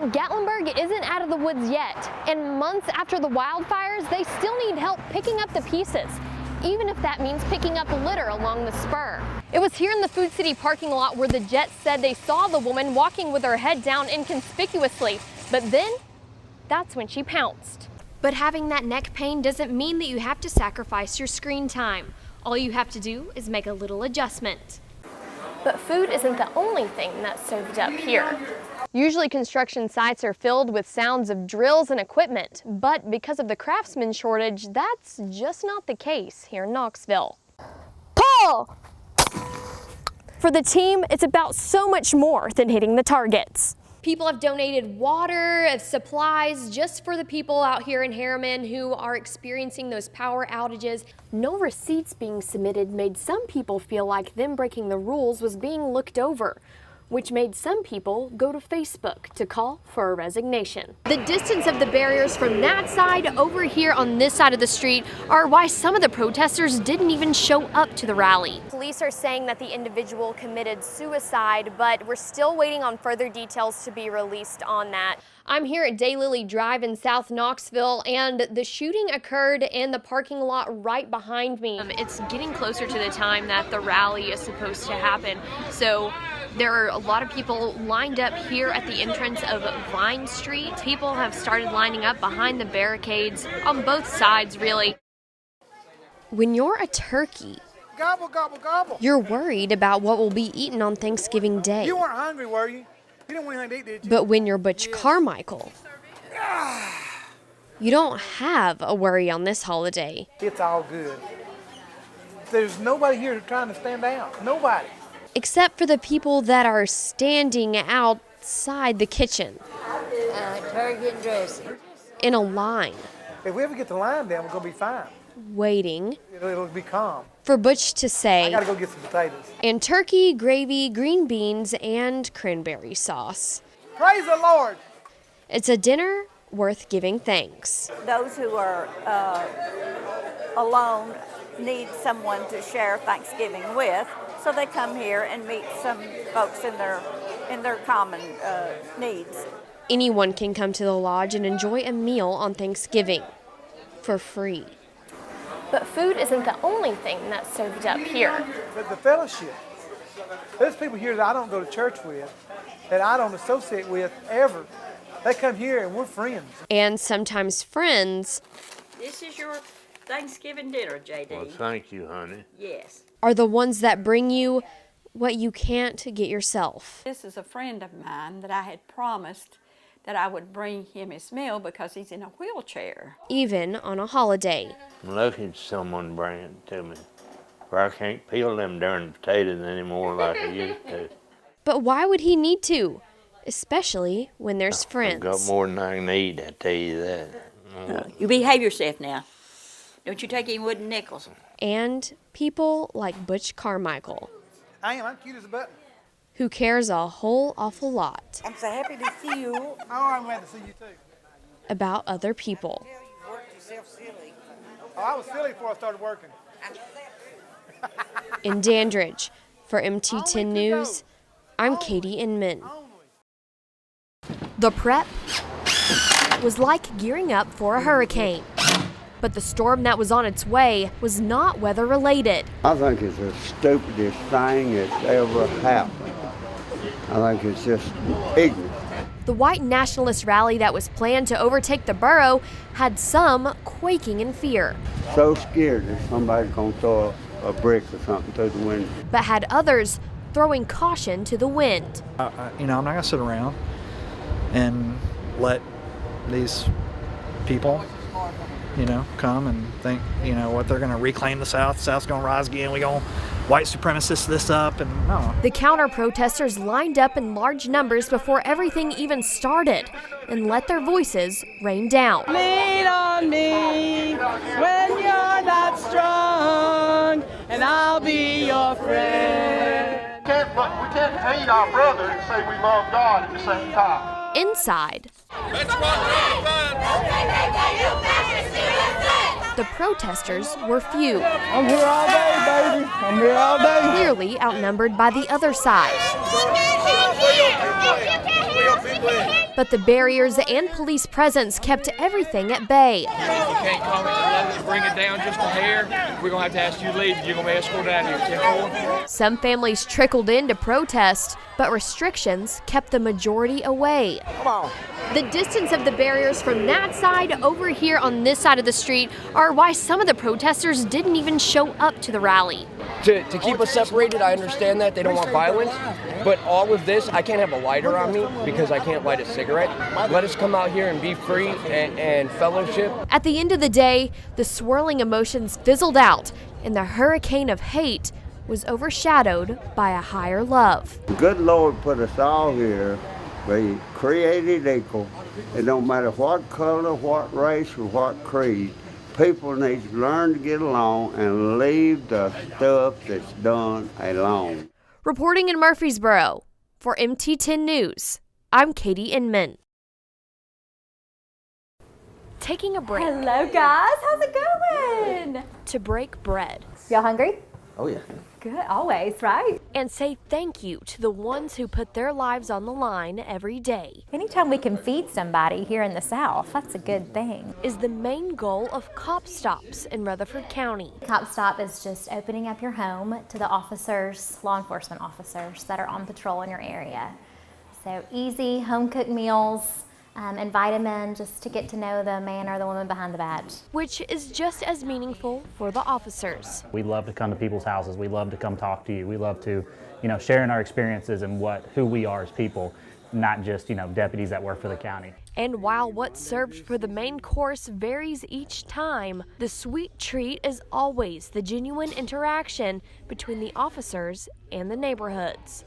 But Gatlinburg isn't out of the woods yet, and months after the wildfires, they still need help picking up the pieces, even if that means picking up litter along the spur. It was here in the Food City parking lot where the Jets said they saw the woman walking with her head down inconspicuously, but then that's when she pounced. But having that neck pain doesn't mean that you have to sacrifice your screen time. All you have to do is make a little adjustment. But food isn't the only thing that's served up here. Usually construction sites are filled with sounds of drills and equipment, but because of the craftsman shortage, that's just not the case here in Knoxville. Pull! For the team, it's about so much more than hitting the targets. People have donated water, supplies, just for the people out here in Harriman who are experiencing those power outages. No receipts being submitted made some people feel like them breaking the rules was being looked over, which made some people go to Facebook to call for a resignation. The distance of the barriers from that side over here on this side of the street are why some of the protesters didn't even show up to the rally. Police are saying that the individual committed suicide, but we're still waiting on further details to be released on that. I'm here at Daylily Drive in South Knoxville, and the shooting occurred in the parking lot right behind me. It's getting closer to the time that the rally is supposed to happen, so there are a lot of people lined up here at the entrance of Vine Street. People have started lining up behind the barricades on both sides, really. When you're a turkey, gobble, gobble, gobble, you're worried about what will be eaten on Thanksgiving Day. You weren't hungry, were you? You didn't want anything to eat, did you? But when you're Butch Carmichael, you don't have a worry on this holiday. It's all good. There's nobody here trying to stand down. Nobody. Except for the people that are standing outside the kitchen. Turkey and dressing. In a line. If we ever get the line down, we're going to be fine. Waiting. It'll be calm. For Butch to say, I got to go get some potatoes. And turkey, gravy, green beans, and cranberry sauce. Praise the Lord. It's a dinner worth giving thanks. Those who are alone need someone to share Thanksgiving with, so they come here and meet some folks in their common needs. Anyone can come to the lodge and enjoy a meal on Thanksgiving for free. But food isn't the only thing that's served up here. But the fellowship. There's people here that I don't go to church with, that I don't associate with ever. They come here and we're friends. And sometimes friends. This is your Thanksgiving dinner, JD. Well, thank you, honey. Yes. Are the ones that bring you what you can't get yourself. This is a friend of mine that I had promised that I would bring him his meal because he's in a wheelchair. Even on a holiday. I'm lucky someone bring it to me, for I can't peel them darn potatoes anymore like I used to. But why would he need to? Especially when there's friends. I've got more than I can eat, I tell you that. You behave yourself now. Don't you take any wooden nickels. And people like Butch Carmichael. I am. I'm cute as a button. Who cares a whole awful lot. I'm so happy to see you. Oh, I'm glad to see you too. About other people. You worked yourself silly. Oh, I was silly before I started working. In Dandridge, for MT10 News, I'm Katie Inman. The prep was like gearing up for a hurricane. But the storm that was on its way was not weather-related. I think it's the stupidest thing that's ever happened. I think it's just ignorant. The white nationalist rally that was planned to overtake the borough had some quaking in fear. So scared that somebody's gonna throw a brick or something through the window. But had others throwing caution to the wind. I'm not gonna sit around and let these people come and think, what they're going to reclaim the South. The South's going to rise again. We're going to white supremacist this up, and no. The counter-protesters lined up in large numbers before everything even started and let their voices rain down. Lean on me when you're not strong, and I'll be your friend. We can't hate our brother and say we love God at the same time. Inside, the protesters were few. I'm here all day, baby. I'm here all day. Clearly outnumbered by the other side. But the barriers and police presence kept everything at bay. If you can't come and bring it down just a hair, we're going to have to ask you to leave. You're going to be escorted out of here. 10-4. Some families trickled in to protest, but restrictions kept the majority away. Come on. The distance of the barriers from that side over here on this side of the street are why some of the protesters didn't even show up to the rally. To keep us separated, I understand that. They don't want violence. But all of this, I can't have a lighter on me because I can't light a cigarette. Let us come out here and be free and fellowship. At the end of the day, the swirling emotions fizzled out, and the hurricane of hate was overshadowed by a higher love. The good Lord put us all here, we created equal. It don't matter what color, what race, or what creed. People need to learn to get along and leave the stuff that's done alone. Reporting in Murfreesboro, for MT10 News, I'm Katie Inman. Taking a break. Hello guys, how's it going? To break bread. Y'all hungry? Oh, yeah. Good, always, right? And say thank you to the ones who put their lives on the line every day. Anytime we can feed somebody here in the South, that's a good thing. Is the main goal of Cop Stops in Rutherford County. Cop Stop is just opening up your home to the officers, law enforcement officers that are on patrol in your area. So easy home-cooked meals. Invite them in just to get to know the man or the woman behind the badge. Which is just as meaningful for the officers. We love to come to people's houses. We love to come talk to you. We love to, sharing our experiences and who we are as people, not just, deputies that work for the county. And while what's served for the main course varies each time, the sweet treat is always the genuine interaction between the officers and the neighborhoods.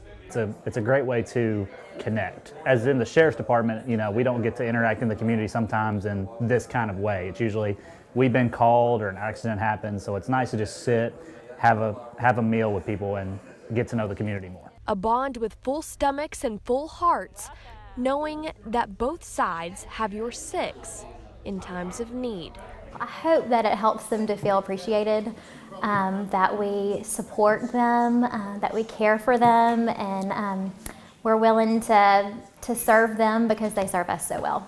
It's a great way to connect. As in the sheriff's department, we don't get to interact in the community sometimes in this kind of way. It's usually we've been called or an accident happens, so it's nice to just sit, have a meal with people and get to know the community more. A bond with full stomachs and full hearts, knowing that both sides have your six in times of need. I hope that it helps them to feel appreciated, that we support them, that we care for them, and we're willing to serve them because they serve us so well.